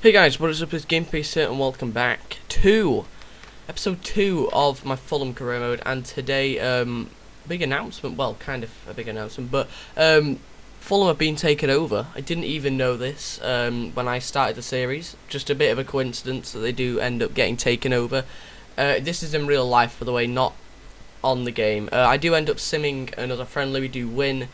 Hey guys, what is up? It's GameFace here and welcome back to episode 2 of my Fulham career mode. And today, big announcement, well, kind of a big announcement, but Fulham have been taken over. I didn't even know this when I started the series. Just a bit of a coincidence that they do end up getting taken over. This is in real life, by the way, not on the game. I do end up simming another friendly. We do win,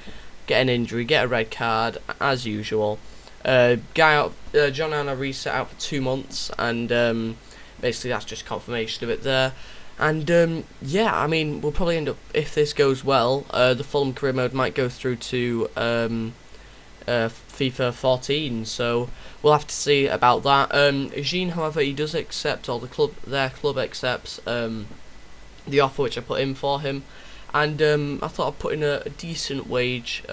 get an injury, get a red card, as usual. John Anna reset out for 2 months, and basically that's just confirmation of it there. And yeah, I mean, we'll probably end up, if this goes well, the Fulham career mode might go through to FIFA 14, so we'll have to see about that. Jean, however, he does accept, or their club accepts the offer which I put in for him, and I thought I'd put in a decent wage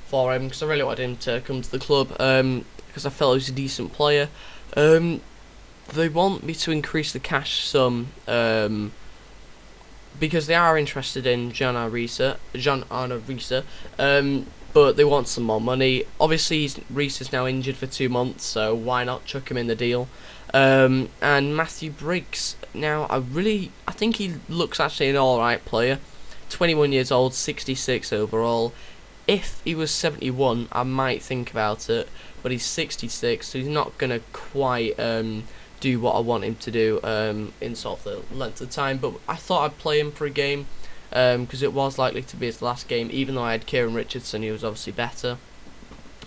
for him, because I really wanted him to come to the club, because I felt he was a decent player. They want me to increase the cash sum, because they are interested in John Arne Riise, but they want some more money. Obviously, Riise is now injured for 2 months, so why not chuck him in the deal? And Matthew Briggs, now I think he looks actually an alright player. 21 years old, 66 overall. If he was 71, I might think about it, but he's 66, so he's not going to quite do what I want him to do in sort of the length of time. But I thought I'd play him for a game, because it was likely to be his last game, even though I had Kieran Richardson, who was obviously better.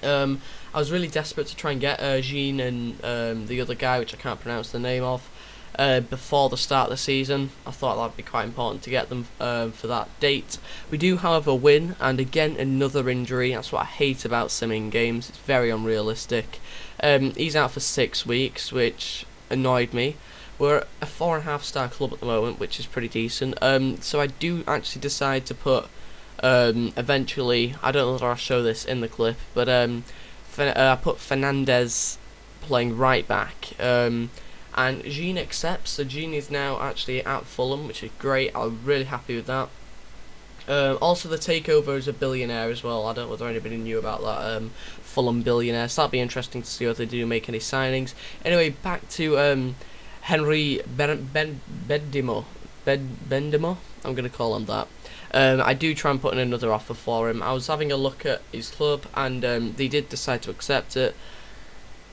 I was really desperate to try and get Jean and the other guy, which I can't pronounce the name of, before the start of the season. I thought that would be quite important to get them for that date. We do, however, win, and again another injury. That's what I hate about simming games. It's very unrealistic. He's out for 6 weeks, which annoyed me. We're a 4.5 star club at the moment, which is pretty decent. So I do actually decide to put eventually, I don't know whether I'll show this in the clip, but I put Fernandez playing right back. And Jean accepts, so Jean is now actually at Fulham, which is great. I'm really happy with that. Also, the takeover is a billionaire as well. I don't know whether anybody knew about that. Fulham billionaire, so that'll be interesting to see if they do make any signings. Anyway, back to Henry Bendimo. I'm going to call him that. I do try and put in another offer for him. I was having a look at his club, and they did decide to accept it.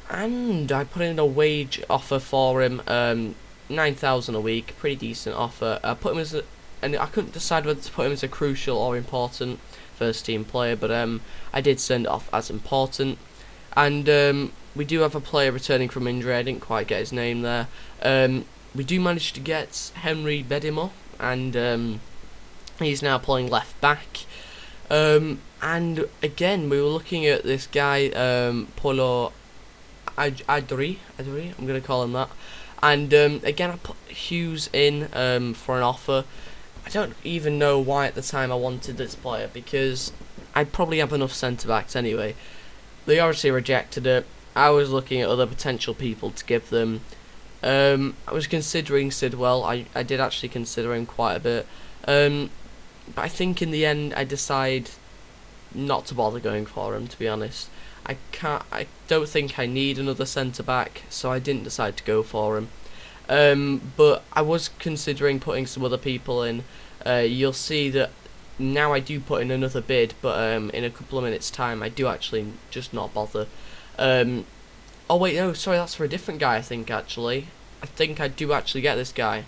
And I put in a wage offer for him, 9,000 a week, pretty decent offer. I put him as and I couldn't decide whether to put him as a crucial or important first team player, but I did send it off as important. And we do have a player returning from injury. I didn't quite get his name there. We do manage to get Henry Bedimo, and he's now playing left back. And again, we were looking at this guy, Polo Adri, I'm going to call him that. And again, I put Hughes in for an offer. I don't even know why at the time I wanted this player, because I probably have enough centre-backs anyway. They obviously rejected it. I was looking at other potential people to give them. I was considering Sidwell. I did actually consider him quite a bit. But I think in the end I decide not to bother going for him, to be honest. I don't think I need another centre-back, so I didn't decide to go for him. But I was considering putting some other people in. You'll see that now I do put in another bid, but in a couple of minutes' time I do actually just not bother. Oh wait, no, sorry, that's for a different guy, I think, actually. I think I do actually get this guy.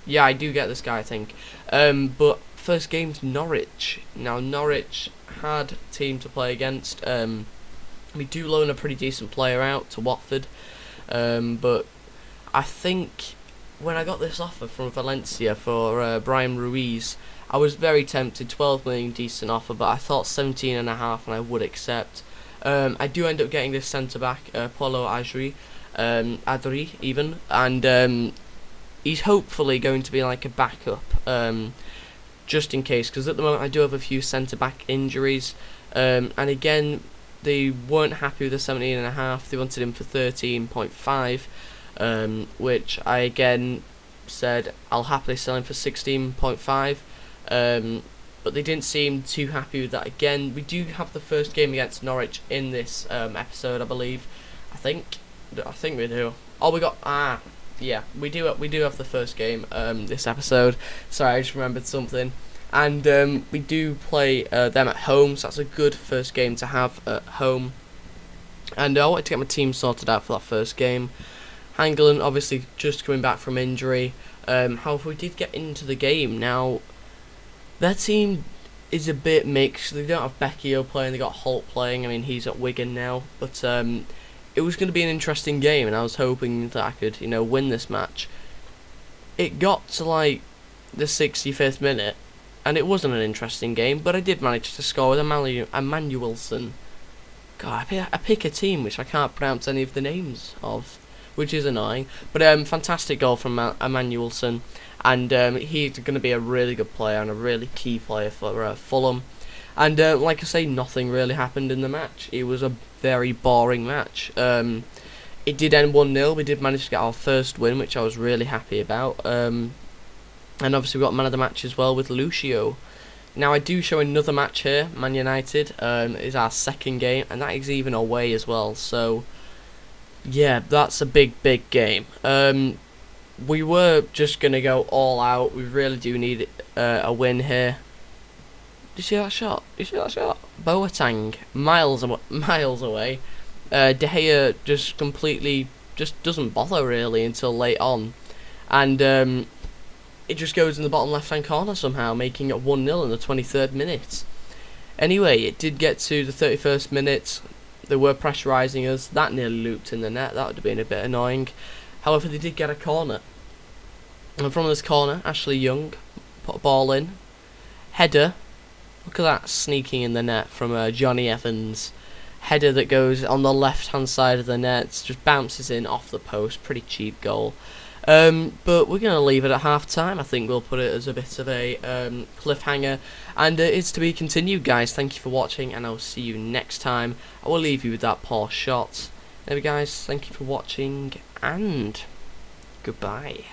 Yeah, I do get this guy, I think. But first game's Norwich. Now, Norwich had a team to play against. We do loan a pretty decent player out to Watford, but I think when I got this offer from Valencia for Brian Ruiz, I was very tempted. 12 million, decent offer, but I thought 17.5, and I would accept. I do end up getting this centre back, Polo Adri even, and he's hopefully going to be like a backup, just in case, because at the moment I do have a few centre back injuries, and again, they weren't happy with the 17.5. They wanted him for 13.5, which I again said I'll happily sell him for 16.5. But they didn't seem too happy with that. Again, we do have the first game against Norwich in this episode, I believe. I think. I think we do. Oh, we got yeah, we do have the first game this episode. Sorry, I just remembered something. And we do play them at home, so that's a good first game to have at home. And I wanted to get my team sorted out for that first game. Hangeland obviously just coming back from injury. However, we did get into the game. Now, their team is a bit mixed. They don't have Becchio playing, they got Holt playing. I mean, he's at Wigan now. But it was going to be an interesting game, and I was hoping that I could, win this match. It got to, like, the 65th minute, and it wasn't an interesting game, but I did manage to score with Emmanuelson. God, I pick a team which I can't pronounce any of the names of, which is annoying. But fantastic goal from Emmanuelson, and he's going to be a really good player and a really key player for Fulham. And like I say, nothing really happened in the match. It was a very boring match. It did end 1-0. We did manage to get our first win, which I was really happy about. And obviously we got man of the match as well with Lucio. Now I do show another match here. Man United is our second game, and that is even away as well. So yeah, that's a big game. We were just gonna go all out. We really do need a win here. Did you see that shot? Boateng, miles away. De Gea just completely doesn't bother really until late on, and it just goes in the bottom left hand corner somehow, making it 1-0 in the 23rd minute. Anyway, it did get to the 31st minute. They were pressurising us. That nearly looped in the net. That would have been a bit annoying. However, they did get a corner, and from this corner, Ashley Young put a ball in. Header. Look at that sneaking in the net from Johnny Evans. Header that goes on the left-hand side of the net, just bounces in off the post. Pretty cheap goal. But we're going to leave it at half-time. I think we'll put it as a bit of a cliffhanger. And it's to be continued, guys. Thank you for watching, and I'll see you next time. I will leave you with that poor shot. Anyway, guys, thank you for watching, and goodbye.